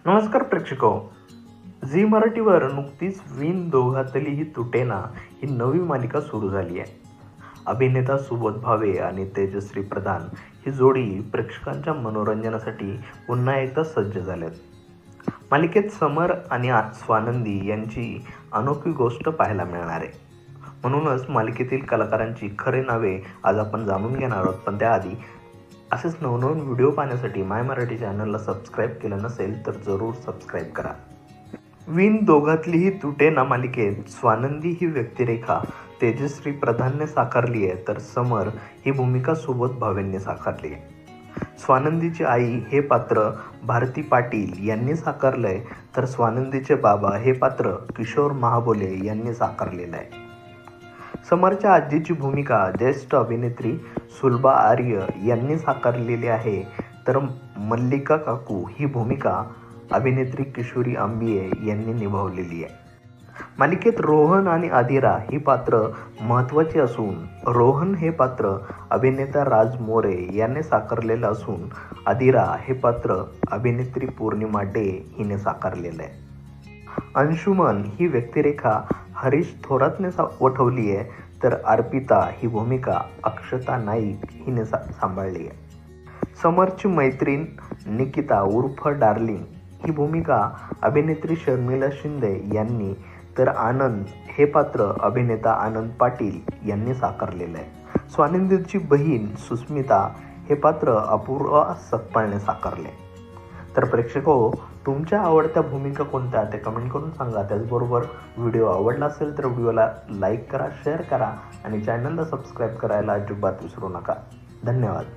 नमस्कार प्रेक्षको. झी मराठीवर नुकतीच विण दोघातली ही तुटेना ही नवी मालिका सुरू झाली आहे. अभिनेता सुबोध भावे आणि तेजश्री प्रधान ही जोडी प्रेक्षकांच्या मनोरंजनासाठी पुन्हा एकदा सज्ज झालेत. मालिकेत समर आणि स्वानंदी यांची अनोखी गोष्ट पाहायला मिळणार आहे. म्हणूनच मालिकेतील कलाकारांची खरे नावे आज आपण जाणून घेणार आहोत. पण त्याआधी असेच नवनवीन व्हिडिओ पाहण्यासाठी माय मराठी चॅनलला सबस्क्राईब केलं नसेल तर जरूर सबस्क्राईब करा. विण दोघातली ही तुटेना मालिकेत स्वानंदी ही व्यक्तिरेखा तेजश्री प्रधानने साकारली आहे, तर समर ही भूमिका सुबोध भावेंनी साकारली आहे. स्वानंदीची आई हे पात्र भारती पाटील यांनी साकारलंय, तर स्वानंदीचे बाबा हे पात्र किशोर महाबोले यांनी साकारलेलं आहे. समरच्या आजीची भूमिका ज्येष्ठ अभिनेत्री सुलभा आर्य यांनी साकारलेली आहे, तर मल्लिका काकू ही भूमिका अभिनेत्री किशोरी आंबिये यांनी निभावलेली आहे. मालिकेत रोहन आणि आदिरा ही पात्र महत्त्वाची असून रोहन हे पात्र अभिनेता राज मोरे यांनी साकारलेलं असून आदिरा हे पात्र अभिनेत्री पौर्णिमा डे हिने साकारलेलं आहे. अंशुमन ही व्यक्तिरेखा हरीश थोरातने वठवली आहे, तर अर्पिता ही भूमिका अक्षता नाईक हिने सांभाळली आहे. समरची मैत्रीण निकिता उर्फ डार्लिंग ही भूमिका अभिनेत्री शर्मिला शिंदे यांनी, तर आनंद हे पात्र अभिनेता आनंद पाटील यांनी साकारलेलं आहे. स्वानंदीची बहीण सुस्मिता हे पात्र अपूर्वा सकपाळने साकारले. तर प्रेक्षको, तुमच्या आवडत्या भूमिका कोणत्या ते कमेंट करून सांगा. त्याचबरोबर व्हिडिओ आवडला असेल तर व्हिडिओला लाईक करा, शेअर करा आणि चॅनलला सबस्क्राईब करायला अजिबात विसरू नका. धन्यवाद.